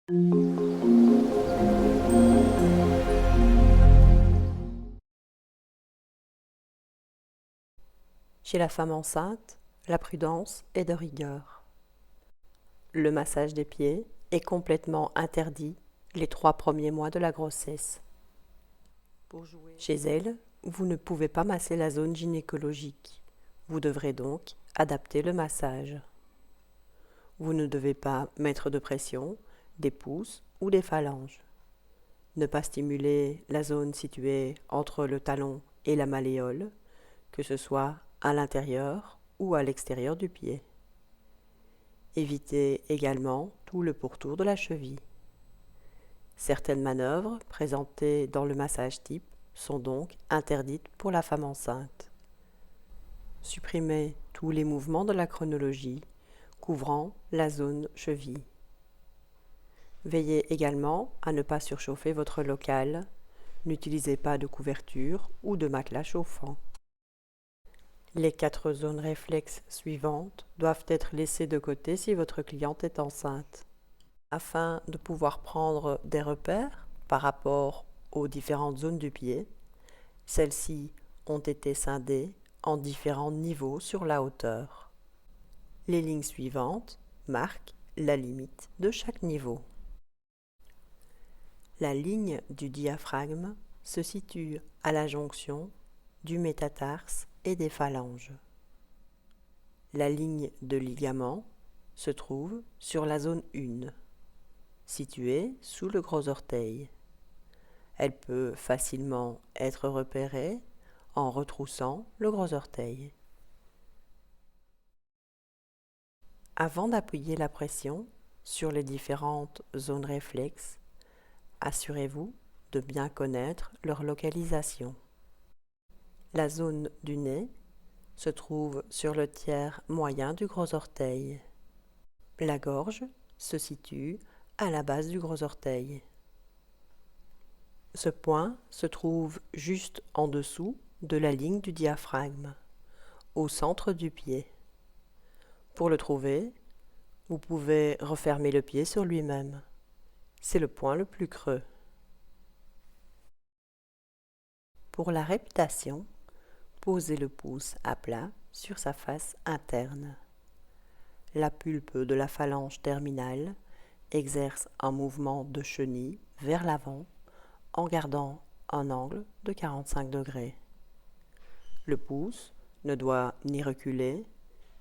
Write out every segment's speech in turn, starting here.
Chez la femme enceinte, la prudence est de rigueur. Le massage des pieds est complètement interdit les 3 premiers mois de la grossesse. Chez elle, vous ne pouvez pas masser la zone gynécologique. Vous devrez donc adapter le massage. Vous ne devez pas mettre de pression, des pouces ou des phalanges. Ne pas stimuler la zone située entre le talon et la malléole, que ce soit à l'intérieur ou à l'extérieur du pied. Évitez également tout le pourtour de la cheville. Certaines manœuvres présentées dans le massage type sont donc interdites pour la femme enceinte. Supprimez tous les mouvements de la chronologie couvrant la zone cheville. Veillez également à ne pas surchauffer votre local. N'utilisez pas de couverture ou de matelas chauffant. Les 4 zones réflexes suivantes doivent être laissées de côté si votre cliente est enceinte. Afin de pouvoir prendre des repères par rapport aux différentes zones du pied, celles-ci ont été scindées en différents niveaux sur la hauteur. Les lignes suivantes marquent la limite de chaque niveau. La ligne du diaphragme se situe à la jonction du métatarse et des phalanges. La ligne de ligament se trouve sur la zone 1, située sous le gros orteil. Elle peut facilement être repérée en retroussant le gros orteil. Avant d'appuyer la pression sur les différentes zones réflexes, assurez-vous de bien connaître leur localisation. La zone du nez se trouve sur le tiers moyen du gros orteil. La gorge se situe à la base du gros orteil. Ce point se trouve juste en dessous de la ligne du diaphragme, au centre du pied. Pour le trouver, vous pouvez refermer le pied sur lui-même. C'est le point le plus creux. Pour la reptation, posez le pouce à plat sur sa face interne. La pulpe de la phalange terminale exerce un mouvement de chenille vers l'avant en gardant un angle de 45 degrés. Le pouce ne doit ni reculer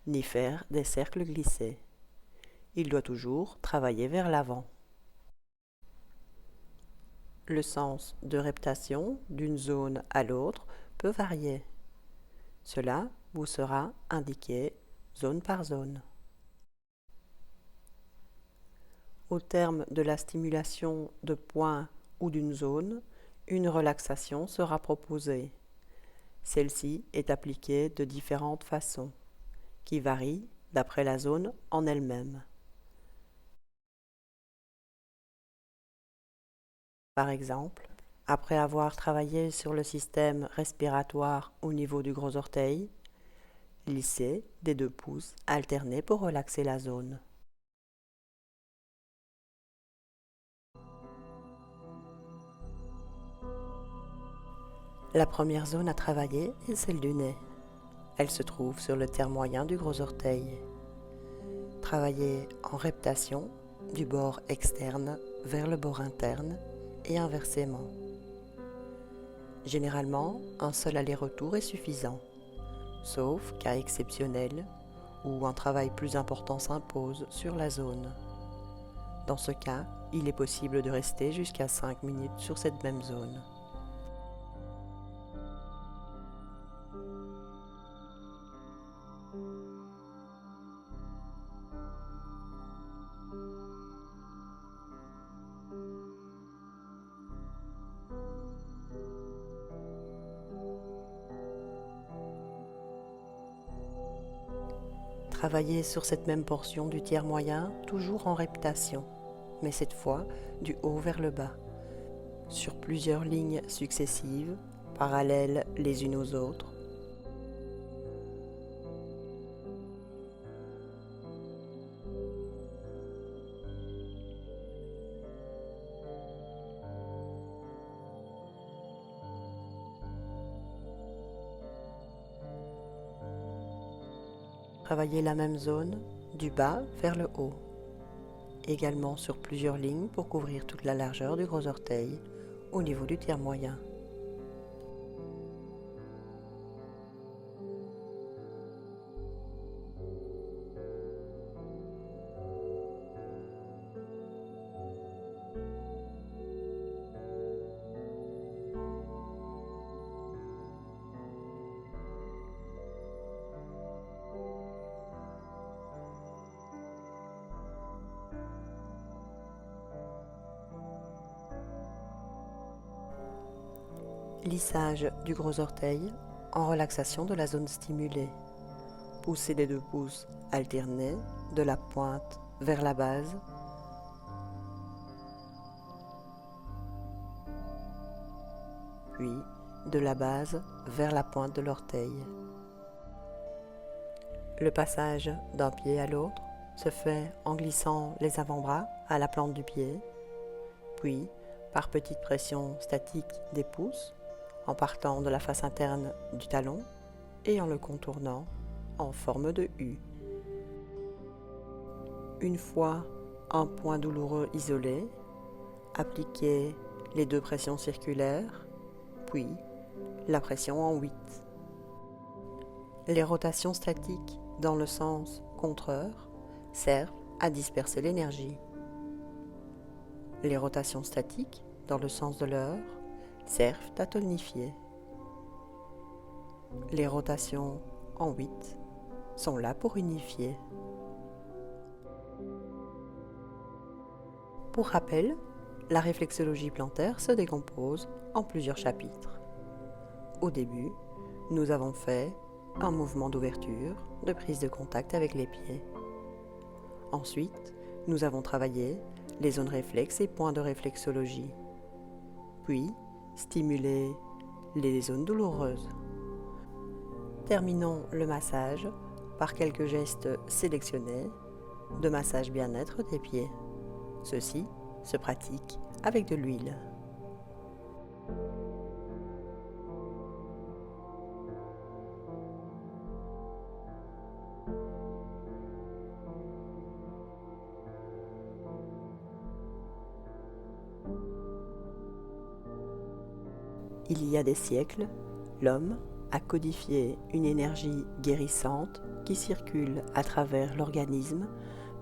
ni faire des cercles glissés. Il doit toujours travailler vers l'avant. Le sens de reptation d'une zone à l'autre peut varier. Cela vous sera indiqué zone par zone. Au terme de la stimulation de points ou d'une zone, une relaxation sera proposée. Celle-ci est appliquée de différentes façons, qui varient d'après la zone en elle-même. Par exemple, après avoir travaillé sur le système respiratoire au niveau du gros orteil, lissez des 2 pouces alternés pour relaxer la zone. La première zone à travailler est celle du nez. Elle se trouve sur le tiers moyen du gros orteil. Travaillez en reptation du bord externe vers le bord interne et inversement. Généralement, un seul aller-retour est suffisant, sauf cas exceptionnel où un travail plus important s'impose sur la zone. Dans ce cas, il est possible de rester jusqu'à 5 minutes sur cette même zone. Travaillez sur cette même portion du tiers moyen, toujours en reptation, mais cette fois du haut vers le bas, sur plusieurs lignes successives, parallèles les unes aux autres. travailler la même zone du bas vers le haut. Également sur plusieurs lignes pour couvrir toute la largeur du gros orteil au niveau du tiers moyen. Lissage du gros orteil en relaxation de la zone stimulée. Poussez des 2 pouces alternés de la pointe vers la base. Puis de la base vers la pointe de l'orteil. Le passage d'un pied à l'autre se fait en glissant les avant-bras à la plante du pied, puis par petite pression statique des pouces, en partant de la face interne du talon et en le contournant en forme de U. Une fois un point douloureux isolé, appliquez les 2 pressions circulaires, puis la pression en 8. Les rotations statiques dans le sens contreur servent à disperser l'énergie. Les rotations statiques dans le sens de l'heure servent à tonifier. Les rotations en 8 sont là pour unifier. Pour rappel, la réflexologie plantaire se décompose en plusieurs chapitres. Au début, nous avons fait un mouvement d'ouverture, de prise de contact avec les pieds. Ensuite, nous avons travaillé les zones réflexes et points de réflexologie. Puis, stimulé les zones douloureuses. Terminons le massage par quelques gestes sélectionnés de massage bien-être des pieds. Ceci se pratique avec de l'huile. Il y a des siècles, l'homme a codifié une énergie guérissante qui circule à travers l'organisme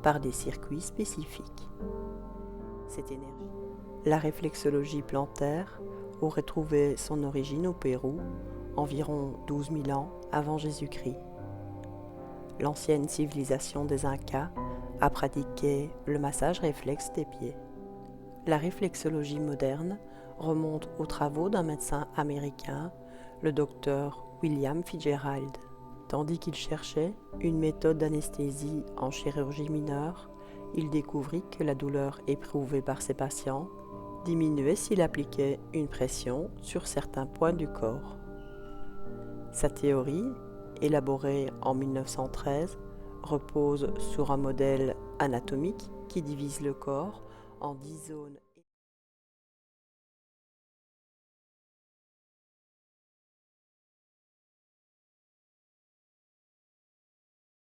par des circuits spécifiques. Cette énergie, la réflexologie plantaire, aurait trouvé son origine au Pérou, environ 12 000 ans avant Jésus-Christ. L'ancienne civilisation des Incas a pratiqué le massage réflexe des pieds. La réflexologie moderne remonte aux travaux d'un médecin américain, le docteur William Fitzgerald. Tandis qu'il cherchait une méthode d'anesthésie en chirurgie mineure, il découvrit que la douleur éprouvée par ses patients diminuait s'il appliquait une pression sur certains points du corps. Sa théorie, élaborée en 1913, repose sur un modèle anatomique qui divise le corps en 10 zones